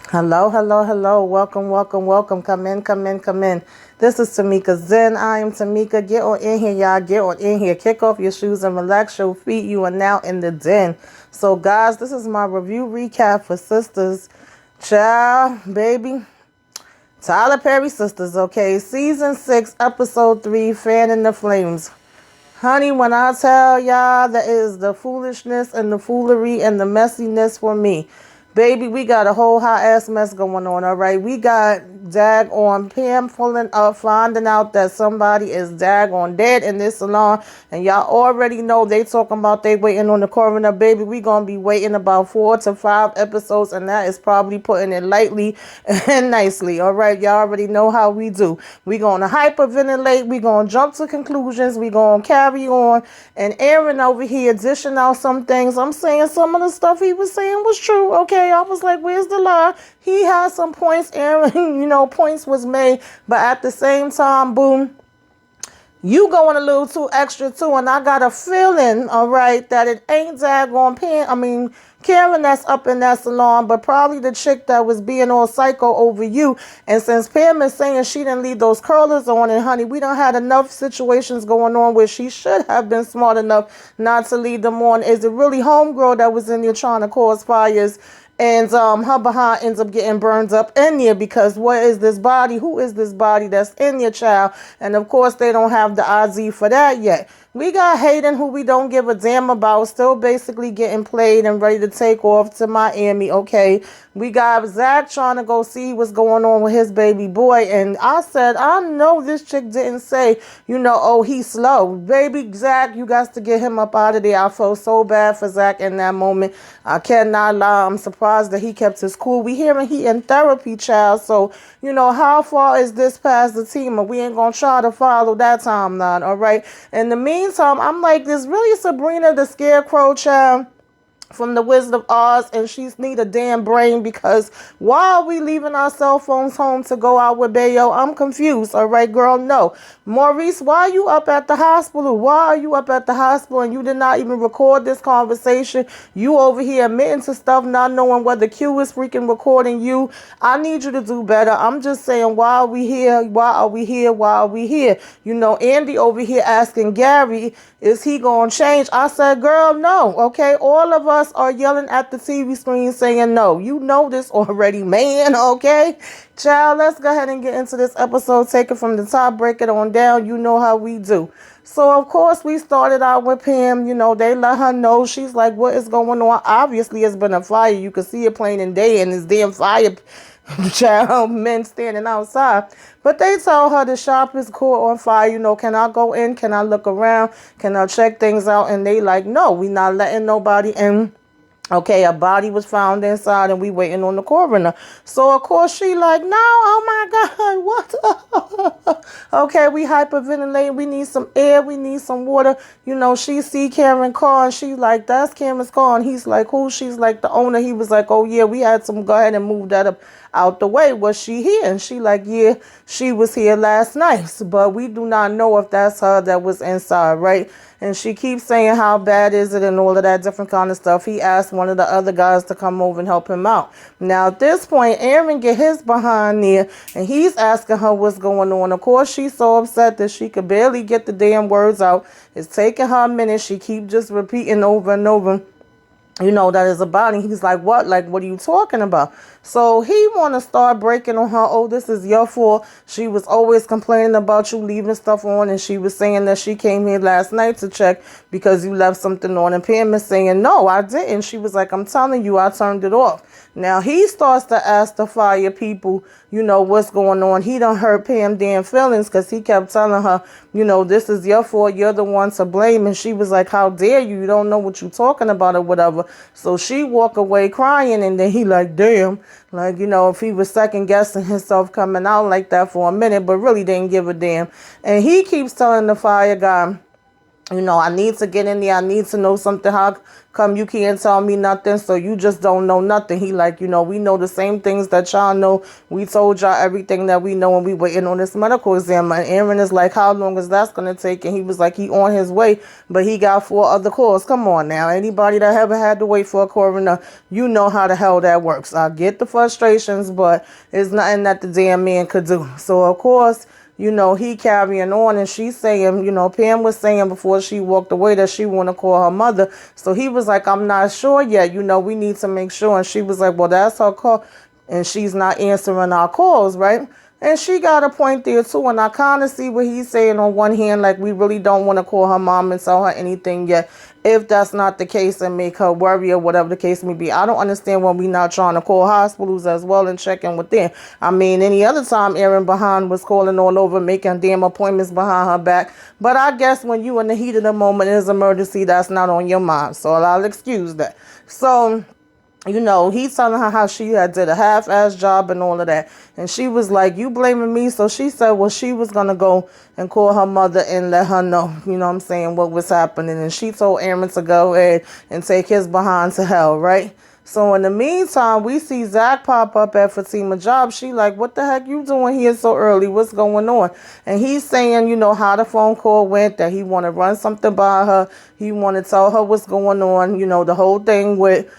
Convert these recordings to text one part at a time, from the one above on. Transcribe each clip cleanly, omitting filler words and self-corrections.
Hello, hello, hello. Welcome, welcome, welcome. Come in, come in, come in. This is Tamika Zen. I am Tamika. Get on in here, y'all. Get on in here. Kick off your shoes and relax your feet. You are now in the den. So, guys, this is my review recap for Sisters. Child, baby. Tyler Perry Sisters, okay? Season 6, Episode 3, Fanning the Flames. Honey, when I tell y'all that is the foolishness and the foolery and the messiness for me. Baby, we got a whole hot ass mess going on, all right? We got dag on Pam pulling up, finding out that somebody is dag on dead in this salon. And y'all already know they talking about they waiting on the coroner. Baby, we going to be waiting about 4 to 5 episodes, and that is probably putting it lightly and nicely, all right? Y'all already know how we do. We going to hyperventilate. We going to jump to conclusions. We going to carry on. And Aaron over here dishing out some things. I'm saying some of the stuff he was saying was true, okay? I was like, where's the lie? He had some points, Aaron, points was made. But at the same time, boom, you going a little too extra too. And I got a feeling, all right, that it ain't Karen that's up in that salon, but probably the chick that was being all psycho over you. And since Pam is saying she didn't leave those curlers on, and honey, we don't had enough situations going on where she should have been smart enough not to leave them on. Is it really homegirl that was in there trying to cause fires? And her behind ends up getting burned up in there because what is this body? Who is this body that's in your child? And of course, they don't have the IZ for that yet. We got Hayden, who we don't give a damn about, still basically getting played and ready to take off to Miami, okay? We got Zach trying to go see what's going on with his baby boy. And I said, I know this chick didn't say, oh, he's slow. Baby Zach, you got to get him up out of there. I felt so bad for Zach in that moment. I cannot lie. I'm surprised that he kept his cool. We hearing he in therapy, child. So, how far is this past the team? And we ain't going to try to follow that timeline, all right? In the meantime, I'm like, this really Sabrina the Scarecrow, child, from the Wizard of Oz, and she's need a damn brain because why are we leaving our cell phones home to go out with Bayo? I'm confused. All right, girl, no. Maurice, why are you up at the hospital? Why are you up at the hospital and you did not even record this conversation? You over here admitting to stuff, not knowing whether Q is freaking recording you. I need you to do better. I'm just saying, why are we here? Why are we here? Why are we here? Andy over here asking Gary, is he going to change? I said, girl, no. Okay, all of us are yelling at the TV screen saying no. You know this already, man, okay? Child, let's go ahead and get into this episode. Take it from the top, break it on down. You know how we do. So, of course, we started out with Pam. They let her know. She's like, what is going on? Obviously, it's been a fire. You can see it plain and day, and this damn fire, child, men standing outside. But they told her the shop is caught on fire. Can I go in? Can I look around? Can I check things out? And they like, no, we not letting nobody in. Okay, a body was found inside and we waiting on the coroner. So, of course, she like, no, oh my God, what? Okay, we hyperventilating. We need some air. We need some water. She see Karen car and she like, that's Karen's car. And he's like, who? She's like, the owner. He was like, oh, yeah, we had some, go ahead and move that up out the way. Was she here? And she like, yeah, she was here last night. But we do not know if that's her that was inside, right? And she keeps saying how bad is it and all of that different kind of stuff. He asked one of the other guys to come over and help him out. Now, at this point, Aaron get his behind there, and he's asking her what's going on. Of course, she's so upset that she could barely get the damn words out. It's taking her a minute. She keep just repeating over and over, that is a body. He's like, what? Like, what are you talking about? So he want to start breaking on her. Oh, this is your fault. She was always complaining about you leaving stuff on. And she was saying that she came here last night to check because you left something on. And Pam is saying, no, I didn't. She was like, I'm telling you, I turned it off. Now he starts to ask the fire people, what's going on. He done hurt Pam damn feelings because he kept telling her, this is your fault. You're the one to blame. And she was like, how dare you? You don't know what you're talking about or whatever. So she walk away crying. And then he like, damn. Like, if he was second guessing himself coming out like that for a minute, but really didn't give a damn. And he keeps telling the fire guy, I need to get in there. I need to know something. How come you can't tell me nothing? So you just don't know nothing. He like, we know the same things that y'all know. We told y'all everything that we know, and we waiting on this medical exam. And Aaron is like, how long is that's going to take? And he was like, he on his way, but he got 4 other calls. Come on now. Anybody that ever had to wait for a coroner, you know how the hell that works. I get the frustrations, but it's nothing that the damn man could do. So, of course, he carrying on, and she's saying, Pam was saying before she walked away that she want to call her mother. So he was like, I'm not sure yet. We need to make sure. And she was like, well, that's her call. And she's not answering our calls, right? And she got a point there too. And I kind of see what he's saying on one hand, like we really don't want to call her mom and tell her anything yet, if that's not the case, and make her worry or whatever the case may be. I don't understand when we not trying to call hospitals as well and check in with them. I mean, any other time Erin behind was calling all over, making damn appointments behind her back. But I guess when you in the heat of the moment is emergency, that's not on your mind. So I'll excuse that. So he's telling her how she had did a half-ass job and all of that. And she was like, you blaming me? So she said, well, she was going to go and call her mother and let her know, what was happening. And she told Aaron to go ahead and take his behind to hell, right? So in the meantime, we see Zach pop up at Fatima's job. She like, what the heck you doing here so early? What's going on? And he's saying, how the phone call went, that he want to run something by her. He want to tell her what's going on. The whole thing with,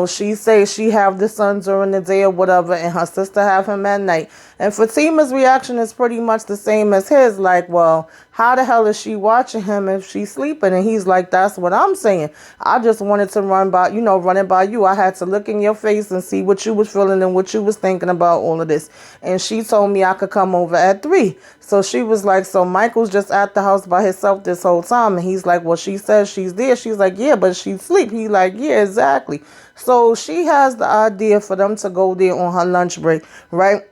she says she have the son during the day or whatever, and her sister have him at night. And Fatima's reaction is pretty much the same as his. Like, well, how the hell is she watching him if she's sleeping? And he's like, that's what I'm saying. I just wanted to run it by you. I had to look in your face and see what you was feeling and what you was thinking about all of this. And she told me I could come over at 3. So she was like, so Michael's just at the house by himself this whole time. And he's like, well, she says she's there. She's like, yeah, but she's asleep. He's like, yeah, exactly. So she has the idea for them to go there on her lunch break, right?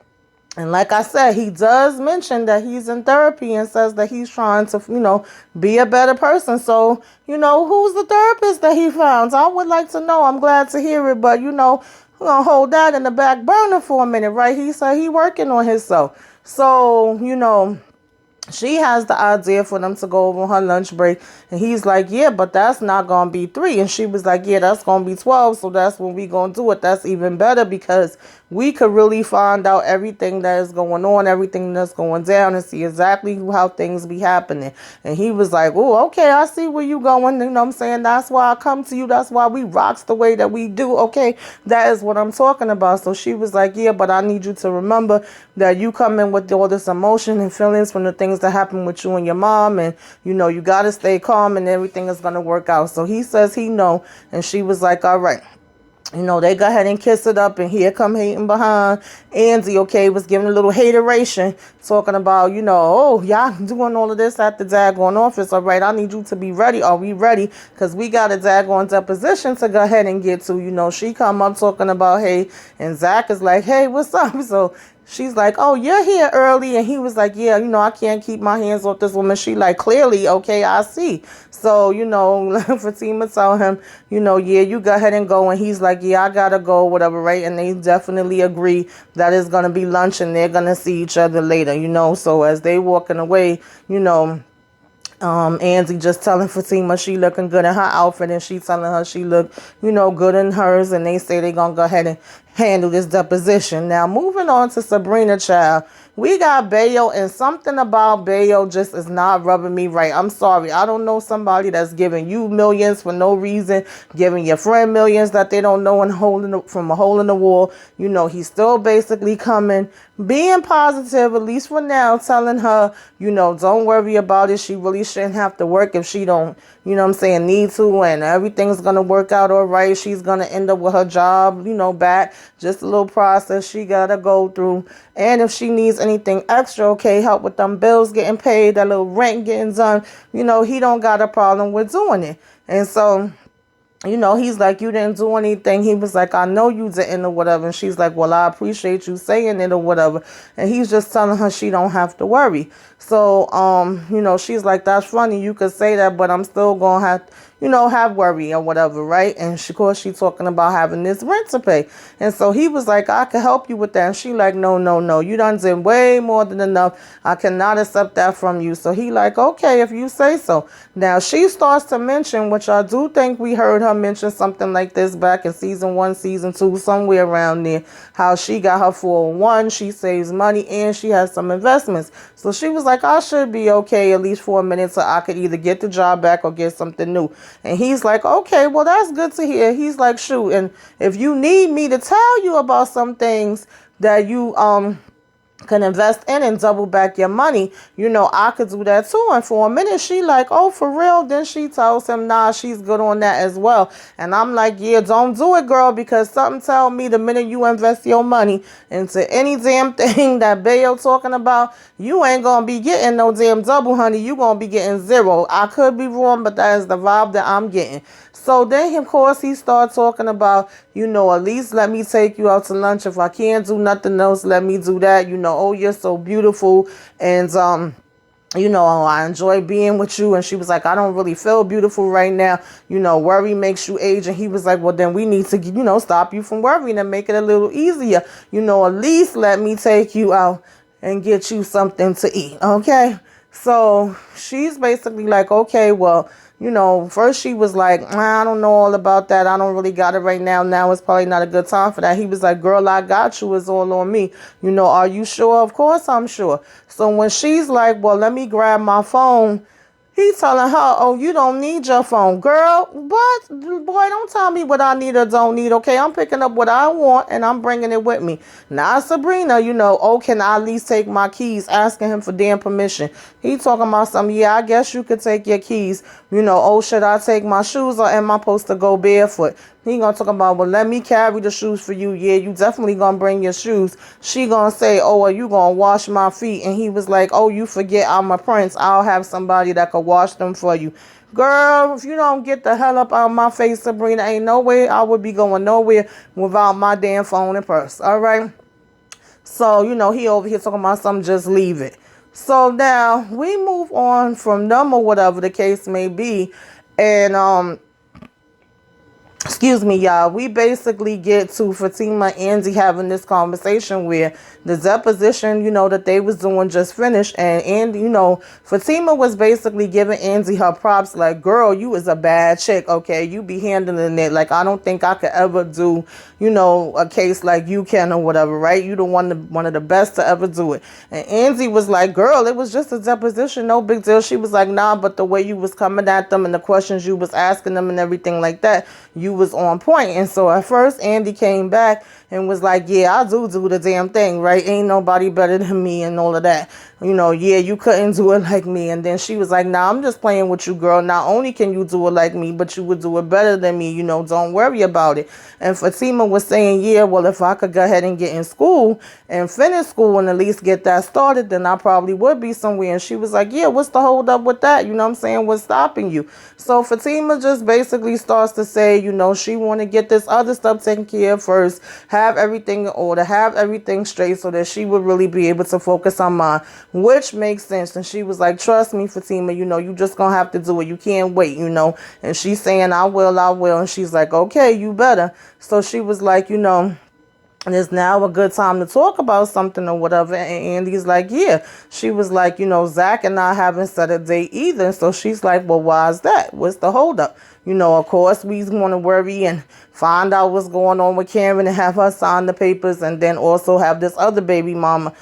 And like I said, he does mention that he's in therapy and says that he's trying to, be a better person. So, who's the therapist that he found? I would like to know. I'm glad to hear it. But, we're going to hold that in the back burner for a minute, right? He said he working on himself. So, she has the idea for them to go over on her lunch break. And he's like, yeah, but that's not going to be 3. And she was like, yeah, that's going to be 12. So that's when we going to do it. That's even better because we could really find out everything that is going on, everything that's going down, and see exactly how things be happening. And he was like, oh, okay, I see where you going. You know what I'm saying? That's why I come to you. That's why we rocks the way that we do. Okay, that is what I'm talking about. So she was like, yeah, but I need you to remember that you come in with all this emotion and feelings from the things that happen with you and your mom. And, you got to stay calm and everything is going to work out. So he says he know. And she was like, all right. They go ahead and kiss it up, and here come hating behind. Andy, okay, was giving a little hateration, talking about, oh, y'all doing all of this at the daggone office. All right, I need you to be ready. Are we ready? Because we got a daggone deposition to go ahead and get to. She come up talking about, hey, and Zach is like, hey, what's up? So she's like, oh, you're here early. And he was like, yeah, I can't keep my hands off this woman. She like, clearly, okay, I see. So, Fatima tell him, yeah, you go ahead and go. And he's like, yeah, I gotta go, whatever, right? And they definitely agree that it's gonna be lunch and they're gonna see each other later, So as they walking away, Angie just telling Fatima she looking good in her outfit, and she telling her she look, good in hers, and they say they gonna go ahead and handle this deposition. Now, moving on to Sabrina, child. We got Bayo, and something about Bayo just is not rubbing me right. I'm sorry. I don't know somebody that's giving you millions for no reason, giving your friend millions that they don't know, and from a hole in the wall. He's still basically coming, being positive, at least for now, telling her, don't worry about it. She really shouldn't have to work if she don't, need to, and everything's going to work out all right. She's going to end up with her job, back. Just a little process she got to go through. And if she needs anything extra, okay, help with them bills getting paid, that little rent getting done, he don't got a problem with doing it. And so, he's like, you didn't do anything. He was like, I know you didn't or whatever. And she's like, well, I appreciate you saying it or whatever. And he's just telling her she don't have to worry. So, she's like, that's funny. You could say that, but I'm still going to have, have worry or whatever, right? And of course, she talking about having this rent to pay. And so he was like, I can help you with that. And she like, no, no, no. You done did way more than enough. I cannot accept that from you. So he like, okay, if you say so. Now she starts to mention, which I do think we heard her mention something like this back in season 1, season 2, somewhere around there, how she got her 401, she saves money, and she has some investments. So she was like, I should be okay at least for a minute so I could either get the job back or get something new. And he's like, okay, well, that's good to hear. He's like, shoot, and if you need me to tell you about some things that you can invest in and double back your money, I could do that too. And for a minute, she like, oh, for real? Then she tells him, nah, she's good on that as well. And I'm like, yeah, don't do it, girl, because something tell me the minute you invest your money into any damn thing that Bayo talking about, you ain't going to be getting no damn double, honey. You going to be getting zero. I could be wrong, but that is the vibe that I'm getting. So then, of course, he started talking about, at least let me take you out to lunch. If I can't do nothing else, let me do that. Oh, you're so beautiful. And, I enjoy being with you. And she was like, I don't really feel beautiful right now. Worry makes you age. And he was like, well, then we need to, stop you from worrying and make it a little easier. At least let me take you out and get you something to eat. Okay. So she's basically like, okay, well, first she was like, I don't know all about that. I don't really got it right now. Now it's probably not a good time for that. He was like, girl, I got you. It's all on me. Are you sure? Of course I'm sure. So when she's like, well, let me grab my phone, he's telling her, oh, you don't need your phone. Girl, what? Boy, don't tell me what I need or don't need, okay? I'm picking up what I want and I'm bringing it with me. Now, Sabrina, oh, can I at least take my keys? Asking him for damn permission. He talking about something, yeah, I guess you could take your keys. Oh, should I take my shoes or am I supposed to go barefoot? He gonna talk about, well, let me carry the shoes for you. Yeah, you definitely gonna bring your shoes. She gonna say, oh, are you gonna wash my feet? And he was like, oh, you forget I'm a prince. I'll have somebody that could wash them for you. Girl, if you don't get the hell up out of my face, Sabrina, ain't no way I would be going nowhere without my damn phone and purse. All right. So, he over here talking about something, just leave it. So now we move on from them or whatever the case may be. And, excuse me, y'all. We basically get to Fatima and Andy having this conversation where the deposition, that they was doing just finished. And Andy, Fatima was basically giving Andy her props like, girl, you is a bad chick, okay? You be handling it. Like, I don't think I could ever do, a case like you can or whatever, right? You the one of the best to ever do it. And Andy was like, girl, it was just a deposition, no big deal. She was like, nah, but the way you was coming at them and the questions you was asking them and everything like that, you was on point. And so at first Andy came back and was like, yeah, I do the damn thing, right? Ain't nobody better than me and all of that. Yeah, you couldn't do it like me. And then she was like, nah, I'm just playing with you, girl. Not only can you do it like me, but you would do it better than me. Don't worry about it. And Fatima was saying, yeah, well, if I could go ahead and get in school and finish school and at least get that started, then I probably would be somewhere. And she was like, yeah, what's the hold up with that? You know what I'm saying? What's stopping you? So Fatima just basically starts to say, she want to get this other stuff taken care of first, have everything in order, have everything straight so that she would really be able to focus on mine, which makes sense. And she was like, trust me, Fatima, you just gonna have to do it. You can't wait, And she's saying, I will. And she's like, okay, you better. So she was like, and it's now a good time to talk about something or whatever. And Andy's like, yeah. She was like, Zach and I haven't set a date either. So she's like, well, why is that? What's the holdup? Of course, we want to worry and find out what's going on with Karen and have her sign the papers and then also have this other baby mama,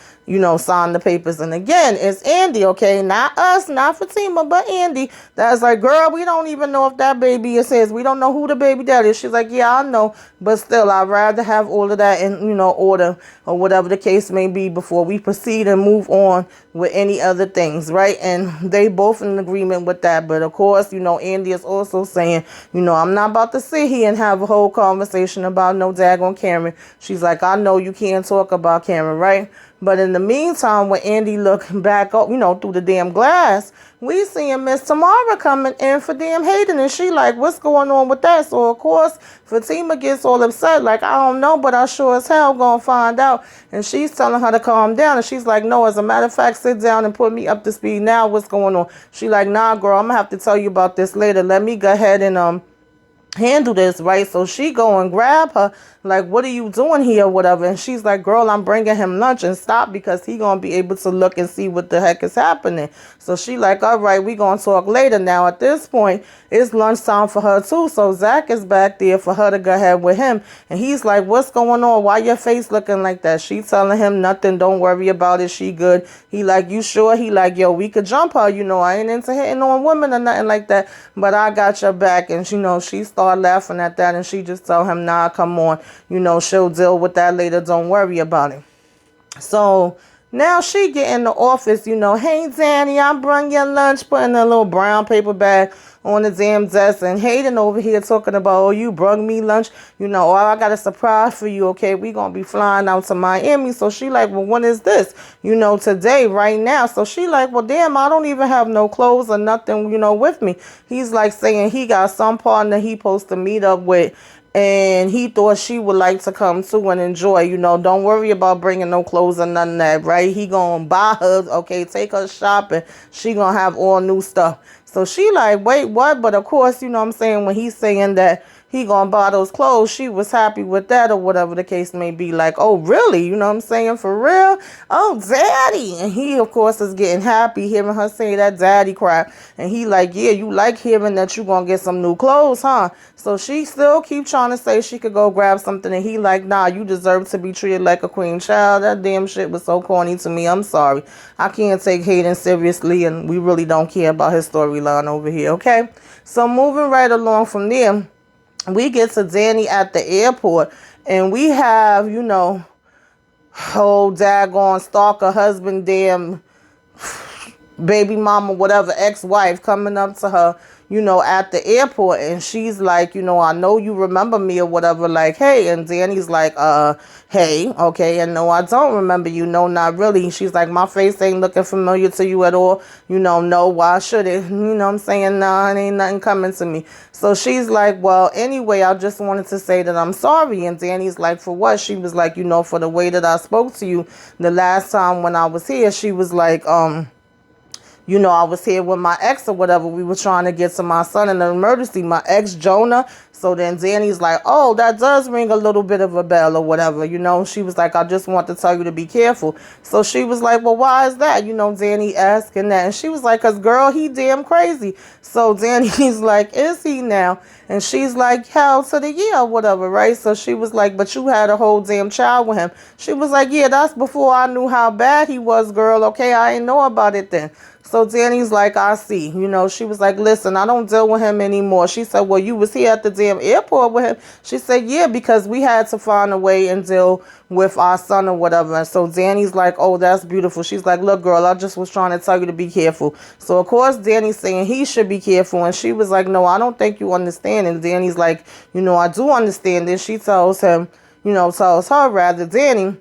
sign the papers. And again, it's Andy, okay? Not us, not Fatima, but Andy. That's like, girl, we don't even know if that baby is his. We don't know who the baby daddy is. She's like, yeah, I know. But still, I'd rather have all of that in, order or whatever the case may be before we proceed and move on with any other things, right? And they both in agreement with that. But of course, Andy is also saying, I'm not about to sit here and have a whole conversation about no daggone Karen. She's like, I know you can't talk about Karen, right? But in the meantime, when Andy looked back up, through the damn glass, we seeing Miss Tamara coming in for damn Hayden, and she like, what's going on with that? So of course Fatima gets all upset, like, I don't know, but I sure as hell gonna find out. And she's telling her to calm down, and she's like, no, as a matter of fact, sit down and put me up to speed now. What's going on? She like, nah, girl, I'm gonna have to tell you about this later. Let me go ahead and handle this, right? So she go and grab her, like, what are you doing here, whatever? And she's like, girl, I'm bringing him lunch, and stop, because he gonna be able to look and see what the heck is happening. So she like, all right, we gonna talk later. Now at this point, it's lunchtime for her too, so Zach is back there for her to go ahead with him, and he's like, what's going on? Why your face looking like that? She telling him nothing, don't worry about it, she good. He like, you sure? He like, yo, we could jump her, I ain't into hitting on women or nothing like that, but I got your back. And she started laughing at that, and she just tell him, nah, come on, she'll deal with that later, don't worry about it. So now she get in the office, hey, Danny, I brung your lunch, putting a little brown paper bag on the damn desk, and Hayden over here talking about, oh, you brung me lunch, oh, I got a surprise for you, okay, we gonna be flying out to Miami. So she like, well, when is this? Today, right now. So she like, well, damn, I don't even have no clothes or nothing, with me. He's like saying he got some partner he supposed to meet up with, and he thought she would like to come too and enjoy, don't worry about bringing no clothes or none of that, right? He gonna buy her, okay, take her shopping. She gonna have all new stuff. So she like, wait, what? But of course, what I'm saying, when he's saying that he gonna buy those clothes, she was happy with that, or whatever the case may be. Like, oh, really? You know what I'm saying? For real? Oh, daddy. And he, of course, is getting happy hearing her say that daddy crap. And he like, yeah, you like hearing that you gonna get some new clothes, huh? So she still keep trying to say she could go grab something, and he like, nah, you deserve to be treated like a queen. Child, that damn shit was so corny to me. I'm sorry. I can't take Hayden seriously, and we really don't care about his storyline over here, okay? So moving right along from there, we get to Danny at the airport, and we have, whole daggone stalker husband, damn baby mama, whatever, ex-wife coming up to her, at the airport, and she's like, I know you remember me or whatever, like, hey. And Danny's like, hey, okay, and no, I don't remember you, no, not really. She's like, my face ain't looking familiar to you at all, no, why should it? I'm saying, nah, it ain't nothing coming to me. So she's like, well, anyway, I just wanted to say that I'm sorry. And Danny's like, for what? She was like, for the way that I spoke to you the last time when I was here. She was like, I was here with my ex or whatever. We were trying to get to my son in an emergency, my ex, Jonah. So then Danny's like, oh, that does ring a little bit of a bell or whatever. She was like, I just want to tell you to be careful. So she was like, well, why is that? Danny asking that. And she was like, because, girl, he damn crazy. So Danny's like, is he now? And she's like, hell to the year or whatever, right? So she was like, but you had a whole damn child with him. She was like, yeah, that's before I knew how bad he was, girl. Okay, I ain't know about it then. So Danny's like, I see. She was like, listen, I don't deal with him anymore. She said, well, you was here at the damn airport with him. She said, yeah, because we had to find a way and deal with our son or whatever. And so Danny's like, oh, that's beautiful. She's like, look, girl, I just was trying to tell you to be careful. So, of course, Danny's saying he should be careful. And she was like, no, I don't think you understand. And Danny's like, I do understand. Then she tells him, tells her rather, Danny,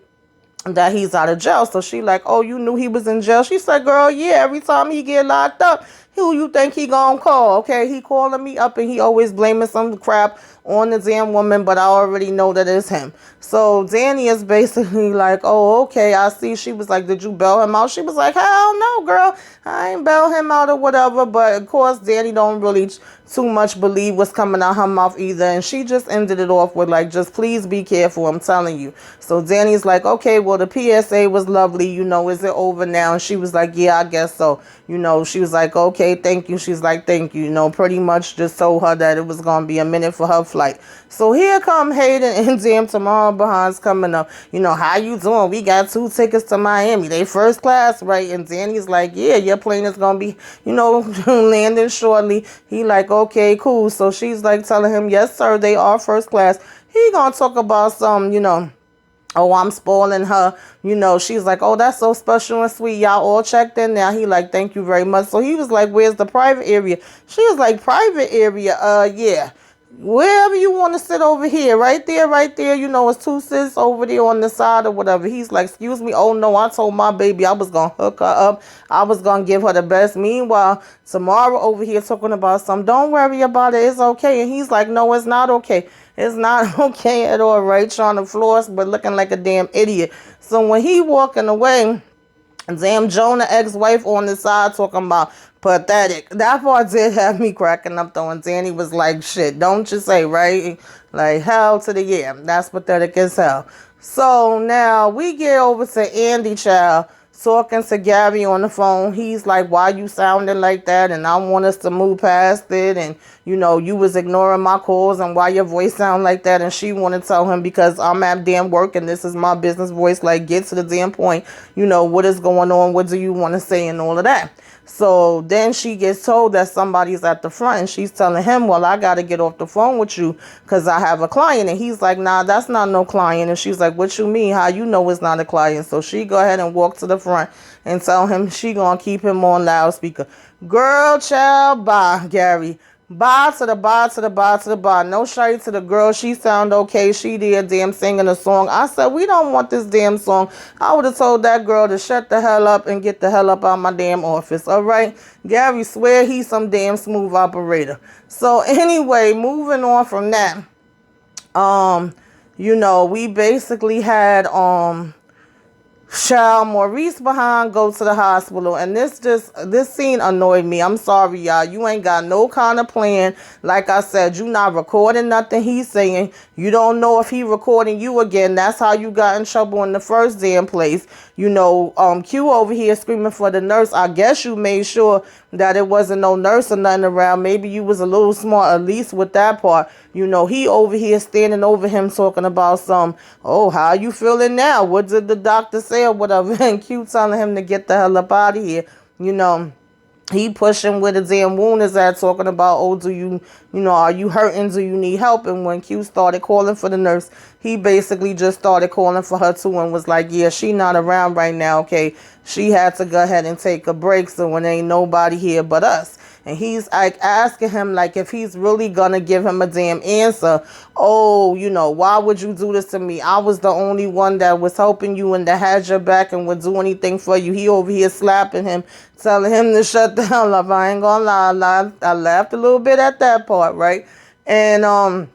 that he's out of jail. So she like, oh, you knew he was in jail? She said, girl, yeah, every time he get locked up, who you think he gonna call? Okay, he calling me up, and he always blaming some crap on the damn woman, but I already know that it's him. So Danny is basically like, oh, okay, I see. She was like, did you bail him out? She was like, hell no, girl, I ain't bail him out or whatever. But of course, Danny don't really too much believe what's coming out her mouth either. And she just ended it off with like, just please be careful, I'm telling you. So Danny's like, okay, well, the PSA was lovely, is it over now? And she was like, yeah, I guess so. She was like, okay, thank you. She's like, thank you. Pretty much just told her that it was going to be a minute for her flight. So here come Hayden and damn Tamara Behind's coming up. How you doing? We got 2 tickets to Miami. They first class, right? And Danny's like, yeah, your plane is going to be, landing shortly. He like, okay, cool. So she's like telling him, yes, sir, they are first class. He going to talk about some, oh, I'm spoiling her. She's like, oh, that's so special and sweet. Y'all all checked in now. He like, thank you very much. So he was like, where's the private area? She was like, private area? Yeah. wherever you want to sit over here, right there, you know, it's two sits over there on the side or whatever. He's like, excuse me, oh no, I told my baby I was going to hook her up. I was going to give her the best. Meanwhile, Tamara over here talking about some, don't worry about it, it's okay. And he's like, no, it's not okay. It's not okay at all, right? Trying to floss, but looking like a damn idiot. So when he walking away, damn Jonah ex-wife on the side talking about pathetic. That part did have me cracking up though. And Danny was like, shit, don't you say, right? Like, hell to the yeah. That's pathetic as hell. So now we get over to Andy, child, talking to Gary on the phone. He's like, why you sounding like that? And I want us to move past it. And, you know, you was ignoring my calls and why your voice sound like that. And she want to tell him because I'm at damn work and this is my business voice. Like, get to the damn point. You know, what is going on? What do you want to say and all of that? So then she gets told that somebody's at the front and she's telling him, well, I got to get off the phone with you because I have a client. And he's like, nah, that's not no client. And she's like, what you mean? How you know it's not a client? So she go ahead and walk to the front and tell him she going to keep him on loudspeaker. Girl, child, bye, Gary. Bye to the bye to the bye to the bye. No shade to the girl. She sound okay. She did damn singing a song. I said, we don't want this damn song. I would have told that girl to shut the hell up and get the hell up out of my damn office. All right. Gary swear he's some damn smooth operator. So anyway, moving on from that. You know, we basically had Child Maurice behind go to the hospital, and this scene annoyed me. I'm sorry, y'all. You ain't got no kind of plan. Like I said, you not recording nothing he's saying. You don't know if he recording you again. That's how you got in trouble in the first damn place. You know, Q over here screaming for the nurse. I guess you made sure that it wasn't no nurse or nothing around. Maybe you was a little smart, at least with that part. You know, he over here standing over him talking about some, oh, how you feeling now? What did the doctor say or whatever? And Q telling him to get the hell up out of here. You know, he pushing where the damn wound is at, talking about, oh, are you hurting? Do you need help? And when Q started calling for the nurse, he basically just started calling for her too and was like, yeah, she not around right now, okay? She had to go ahead and take a break, so when ain't nobody here but us. And he's like asking him like if he's really gonna give him a damn answer. Oh, you know, why would you do this to me? I was the only one that was helping you and that had your back and would do anything for you. He over here slapping him, telling him to shut the hell up. I ain't gonna lie. I laughed a little bit at that part, right? And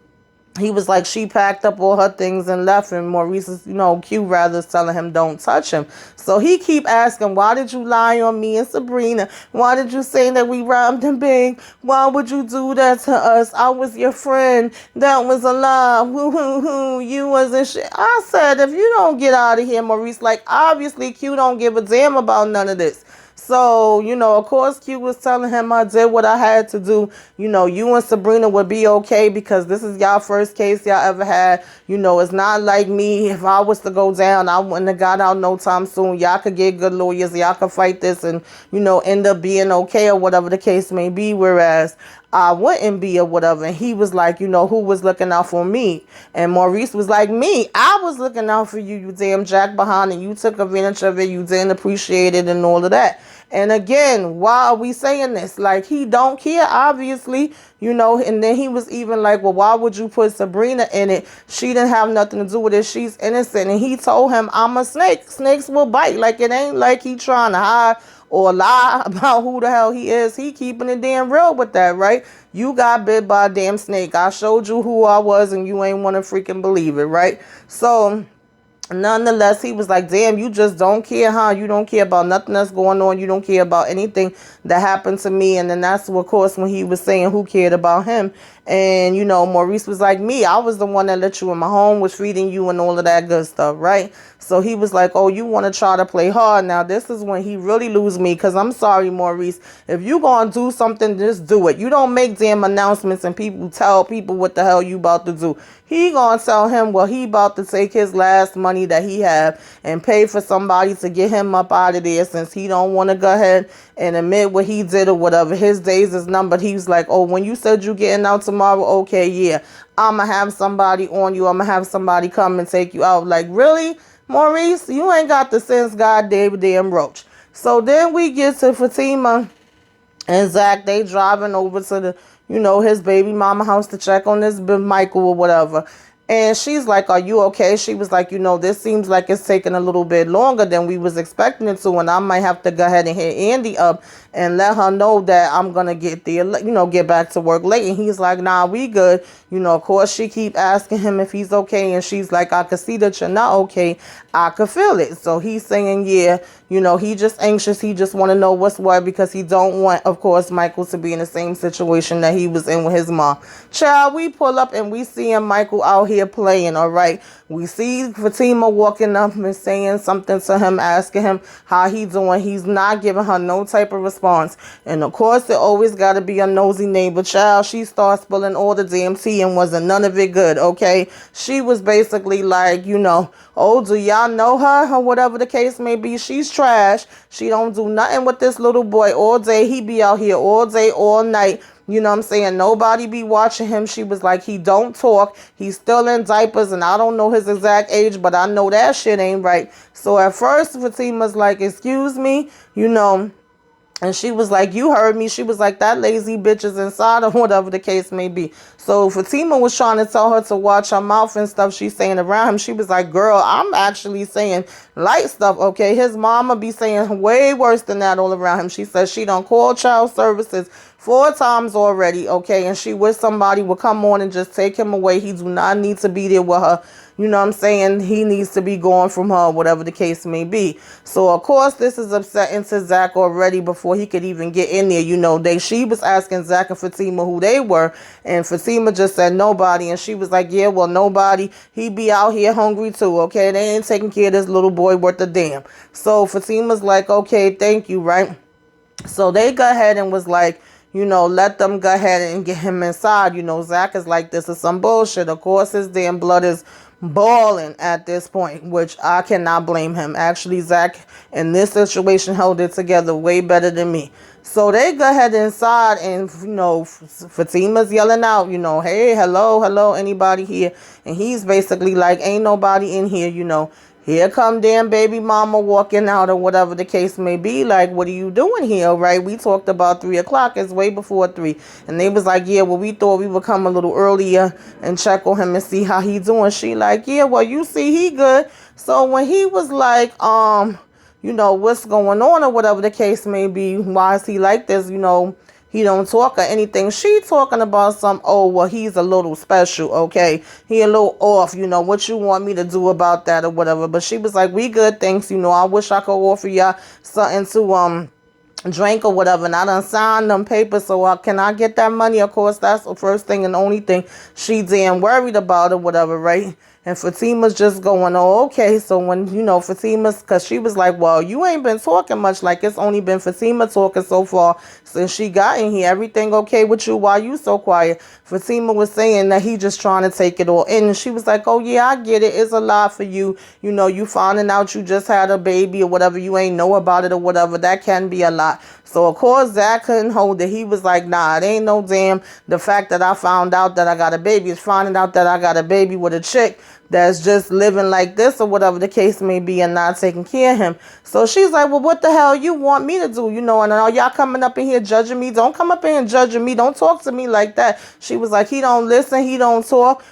he was like, she packed up all her things and left, and Maurice's, Q rather is telling him don't touch him. So he keep asking, why did you lie on me and Sabrina? Why did you say that we robbed him big? Why would you do that to us? I was your friend. That was a lie. Woo. You wasn't shit. I said, if you don't get out of here, Maurice, like obviously Q don't give a damn about none of this. So, of course, Q was telling him I did what I had to do. You and Sabrina would be okay because this is y'all first case y'all ever had. It's not like me. If I was to go down, I wouldn't have got out no time soon. Y'all could get good lawyers. Y'all could fight this and, end up being okay or whatever the case may be. Whereas I wouldn't be or whatever. And he was like, who was looking out for me? And Maurice was like, me. I was looking out for you, you damn jack behind, and you took advantage of it. You didn't appreciate it and all of that. And again, why are we saying this? Like, he don't care, obviously, and then he was even like, well, why would you put Sabrina in it? She didn't have nothing to do with it. She's innocent. And he told him, I'm a snake. Snakes will bite. Like, it ain't like he trying to hide or lie about who the hell he is. He keeping it damn real with that, right? You got bit by a damn snake. I showed you who I was and you ain't want to freaking believe it, right? So nonetheless, he was like, damn, you just don't care, huh? You don't care about nothing that's going on. You don't care about anything that happened to me. And then that's, of course, when he was saying who cared about him. And, Maurice was like, me, I was the one that let you in my home, was feeding you and all of that good stuff, right? So he was like, oh, you want to try to play hard. Now, this is when he really lose me because I'm sorry, Maurice. If you going to do something, just do it. You don't make damn announcements and people tell people what the hell you about to do. He going to tell him, well, he about to take his last money that he have and pay for somebody to get him up out of there since he don't want to go ahead and admit what he did or whatever. His days is numbered. He was like, oh, when you said you getting out tomorrow, okay, yeah, I'm going to have somebody on you. I'm going to have somebody come and take you out. Like, really, Maurice? You ain't got the sense God damn roach. So then we get to Fatima and Zach. They driving over to the, his baby mama house to check on this Michael or whatever. And she's like, are you okay? She was like, this seems like it's taking a little bit longer than we was expecting it to. And I might have to go ahead and hit Andy up and let her know that I'm going to get there, get back to work late. And he's like, nah, we good. Of course, she keep asking him if he's okay. And she's like, I could see that you're not okay. I could feel it. So he's saying, yeah, he just anxious. He just want to know what's what because he don't want, of course, Michael to be in the same situation that he was in with his mom. Child, we pull up and we see him, Michael, out here playing, all right? We see Fatima walking up and saying something to him, asking him how he doing. He's not giving her no type of response. And of course, it always got to be a nosy neighbor. Child, she starts spilling all the damn tea and wasn't none of it good, okay? She was basically like, oh, do y'all know her or whatever the case may be? She's trash. She don't do nothing with this little boy all day. He be out here all day, all night. You know what I'm saying? Nobody be watching him. She was like, he don't talk. He's still in diapers, and I don't know his exact age, but I know that shit ain't right. So at first, Fatima's like, excuse me, and she was like, you heard me. She was like, that lazy bitch is inside or whatever the case may be. So Fatima was trying to tell her to watch her mouth and stuff she's saying around him. She was like, girl, I'm actually saying light stuff, okay? His mama be saying way worse than that all around him. She says she done called child services 4 times already, okay? And she wish somebody would come on and just take him away. He do not need to be there with her. You know what I'm saying? He needs to be gone from her, whatever the case may be. So, of course, this is upsetting to Zach already before he could even get in there. She was asking Zach and Fatima who they were, and Fatima just said nobody. And she was like, yeah, well, nobody. He be out here hungry too, okay? They ain't taking care of this little boy worth a damn. So Fatima's like, okay, thank you, right? So they go ahead and was like, let them go ahead and get him inside. Zach is like, this is some bullshit. Of course, his damn blood is balling at this point, which I cannot blame him. Actually, Zach in this situation held it together way better than me. So they go ahead inside and, Fatima's yelling out, hey, hello, anybody here? And he's basically like, ain't nobody in here, Here come damn baby mama walking out or whatever the case may be. Like, what are you doing here, right? We talked about 3 o'clock. It's way before 3. And they was like, yeah, well, we thought we would come a little earlier and check on him and see how he doing. She like, yeah, well, you see he good. So when he was like, what's going on or whatever the case may be, why is he like this, he don't talk or anything. She talking about he's a little special, okay? He a little off, what you want me to do about that or whatever. But she was like, we good, thanks, I wish I could offer y'all something to drink or whatever. And I done signed them papers, so can I get that money? Of course, that's the first thing and only thing she damn worried about or whatever, right? And Fatima's just going, oh, okay. So when, Fatima's, because she was like, well, you ain't been talking much. Like, it's only been Fatima talking so far since she got in here. Everything okay with you? Why you so quiet? Fatima was saying that he just trying to take it all in. And she was like, oh, yeah, I get it. It's a lot for you. You finding out you just had a baby or whatever. You ain't know about it or whatever. That can be a lot. So, of course, Zach couldn't hold it. He was like, nah, it ain't no damn. The fact that I found out that I got a baby is finding out that I got a baby with a chick that's just living like this or whatever the case may be and not taking care of him. So she's like, well, what the hell you want me to do? And are y'all coming up in here judging me? Don't come up in here judging me. Don't talk to me like that. She was like, he don't listen. He don't talk,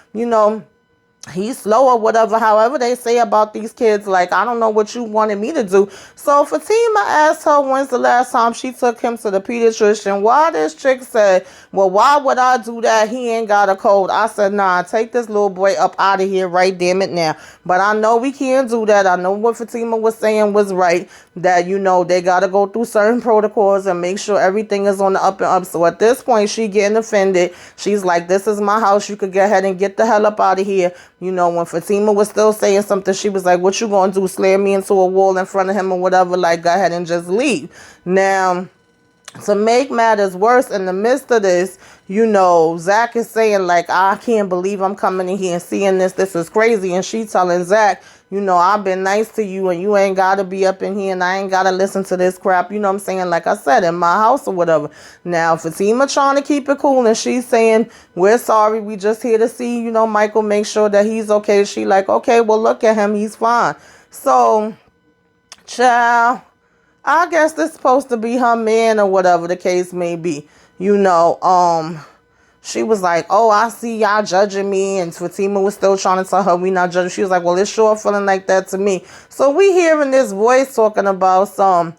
he's slow or whatever, however they say about these kids. Like, I don't know what you wanted me to do. So Fatima asked her when's the last time she took him to the pediatrician. Why this chick said, well, why would I do that? He ain't got a cold. I said, nah, take this little boy up out of here right damn it now. But I know we can't do that. I know what Fatima was saying was right, that, they got to go through certain protocols and make sure everything is on the up and up. So at this point, she getting offended. She's like, this is my house. You could go ahead and get the hell up out of here. When Fatima was still saying something, she was like, what you gonna do, slam me into a wall in front of him or whatever? Like, go ahead and just leave. Now, to make matters worse, in the midst of this, Zach is saying, like, I can't believe I'm coming in here and seeing this. This is crazy. And she telling Zach, I've been nice to you and you ain't got to be up in here and I ain't got to listen to this crap. You know what I'm saying? Like I said, in my house or whatever. Now, Fatima trying to keep it cool and she's saying, we're sorry. We just here to see, Michael, make sure that he's okay. She like, okay, well, look at him. He's fine. So, child, I guess this is supposed to be her man or whatever the case may be. she was like, oh, I see y'all judging me. And Fatima was still trying to tell her we not judging. She was like, well, it's sure feeling like that to me. So we hearing this voice talking about some,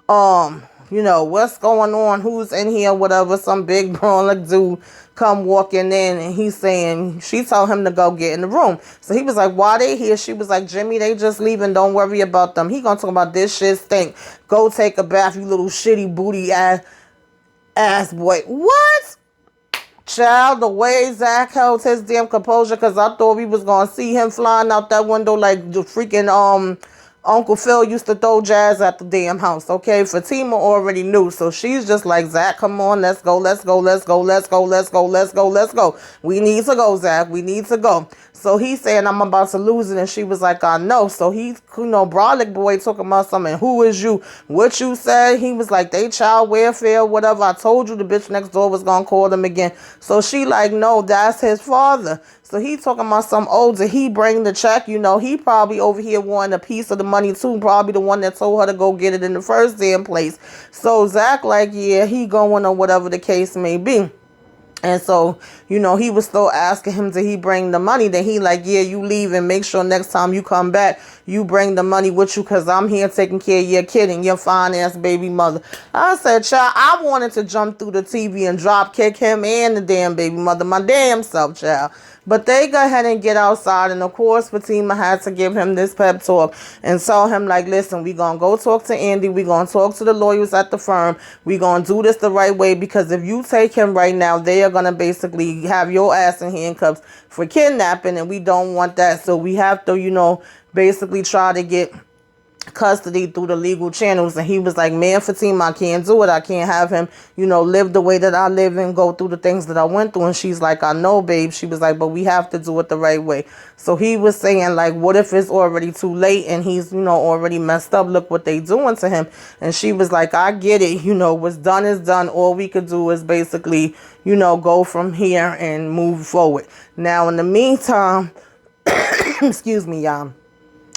what's going on, who's in here, whatever, some big brawler dude come walking in and he's saying, she told him to go get in the room. So he was like, why they here? She was like, Jimmy, they just leaving, don't worry about them. He gonna talk about this shit stink. Go take a bath, you little shitty booty ass boy. What? Child, the way Zach held his damn composure, because I thought we was gonna see him flying out that window like the freaking Uncle Phil used to throw jazz at the damn house. Okay, Fatima already knew, so she's just like, Zach, come on, let's go, let's go, let's go, let's go, let's go, let's go, let's go. We need to go, Zach, we need to go. So he's saying, I'm about to lose it, and she was like, I know. So he, Brolic boy talking about something. Who is you? What you said? He was like, they child welfare, whatever. I told you the bitch next door was gonna call them again. So she like, no, that's his father. So he talking about some older. He bring the check, he probably over here wanting a piece of the money too. Probably the one that told her to go get it in the first damn place. So Zach like, yeah, he going or whatever the case may be. And so, he was still asking him, did he bring the money? Then he like, yeah, you leave and make sure next time you come back, you bring the money with you because I'm here taking care of your kid and your fine-ass baby mother. I said, child, I wanted to jump through the TV and drop kick him and the damn baby mother, my damn self, child. But they go ahead and get outside. And, of course, Fatima had to give him this pep talk and tell him, like, listen, we going to go talk to Andy. We going to talk to the lawyers at the firm. We going to do this the right way because if you take him right now, they are going to basically have your ass in handcuffs for kidnapping, and we don't want that. So we have to, basically try to get custody through the legal channels. And he was like, man, Fatima, I can't do it. I can't have him, live the way that I live and go through the things that I went through. And she's like, I know, babe. She was like, but we have to do it the right way. So he was saying, like, what if it's already too late and he's, already messed up? Look what they doing to him. And she was like, I get it. What's done is done. All we could do is basically, go from here and move forward. Now, in the meantime, excuse me, y'all.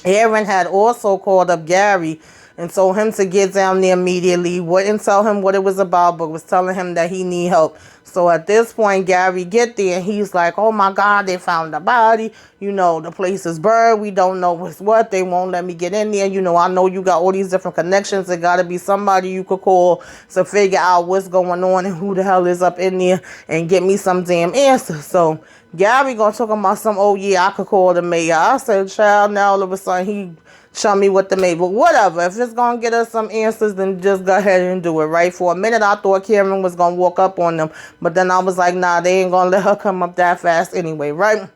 Aaron had also called up Gary and told him to get down there immediately. Wouldn't tell him what it was about, but was telling him that he need help. So at this point, Gary get there and he's like, oh my God, they found the body. The place is burned. We don't know what's what. They won't let me get in there. I know you got all these different connections. There got to be somebody you could call to figure out what's going on and who the hell is up in there and get me some damn answers. So Gary gonna talk about some, oh yeah, I could call the mayor. I said, child, now all of a sudden he show me what the mayor. But whatever, if it's gonna get us some answers, then just go ahead and do it, right? For a minute, I thought Karen was gonna walk up on them, but then I was like, nah, they ain't gonna let her come up that fast anyway, right?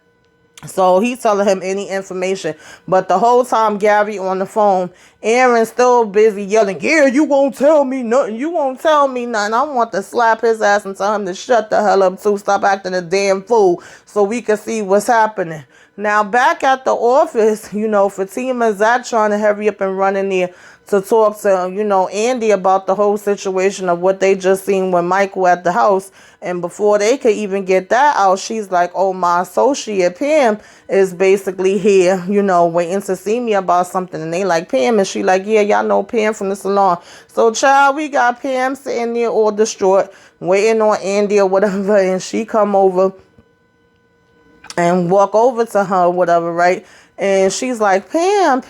So he's telling him any information. But the whole time Gary on the phone, Aaron's still busy yelling, yeah, you won't tell me nothing. You won't tell me nothing. I want to slap his ass and tell him to shut the hell up too. Stop acting a damn fool so we can see what's happening. Now back at the office, Fatima and Zach trying to hurry up and run in there to talk to, Andy about the whole situation of what they just seen with Michael at the house. And before they could even get that out, she's like, oh, my associate Pam is basically here, waiting to see me about something. And they like, Pam. And she like, yeah, y'all know Pam from the salon. So, child, we got Pam sitting there all distraught, waiting on Andy or whatever. And she come over and walk over to her or whatever, right? And she's like, Pam.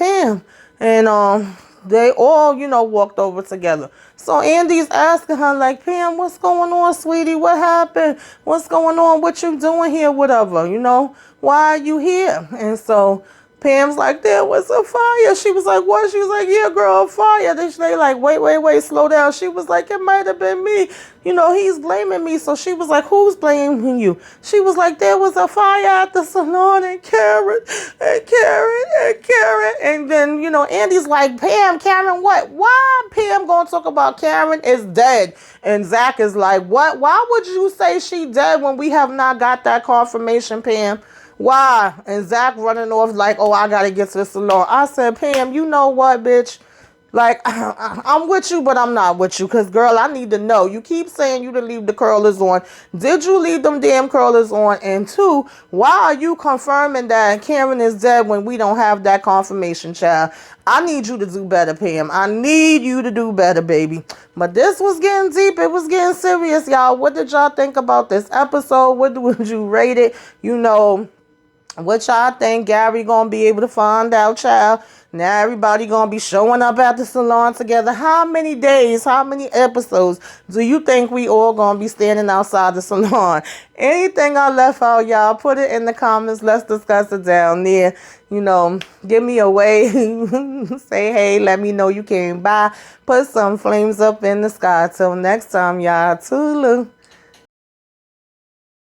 And they all, walked over together. So Andy's asking her, like, Pam, what's going on, sweetie? What happened? What's going on? What you doing here? Whatever, why are you here? And so Pam's like, there was a fire. She was like, what? She was like, yeah, girl, a fire. They like, wait, slow down. She was like, it might have been me. He's blaming me. So she was like, who's blaming you? She was like, there was a fire at the salon and Karen. And then, Andy's like, Pam, Karen, what? Why Pam gonna talk about Karen is dead? And Zach is like, what? Why would you say she dead when we have not got that confirmation, Pam? Why? And Zach running off like, oh, I got to get to the salon. I said, Pam, you know what, bitch? Like, I'm with you, but I'm not with you. Because, girl, I need to know. You keep saying you to leave the curlers on. Did you leave them damn curlers on? And two, why are you confirming that Karen is dead when we don't have that confirmation, child? I need you to do better, Pam. I need you to do better, baby. But this was getting deep. It was getting serious, y'all. What did y'all think about this episode? What would you rate it? You know, what y'all think Gary gonna be able to find out, child? Now everybody gonna be showing up at the salon together. How many days, how many episodes do you think we all gonna be standing outside the salon? Anything I left out, y'all, put it in the comments. Let's discuss it down there. You know, give me a wave. Say hey, let me know you came by. Put some flames up in the sky. Till next time, y'all. Toodaloo.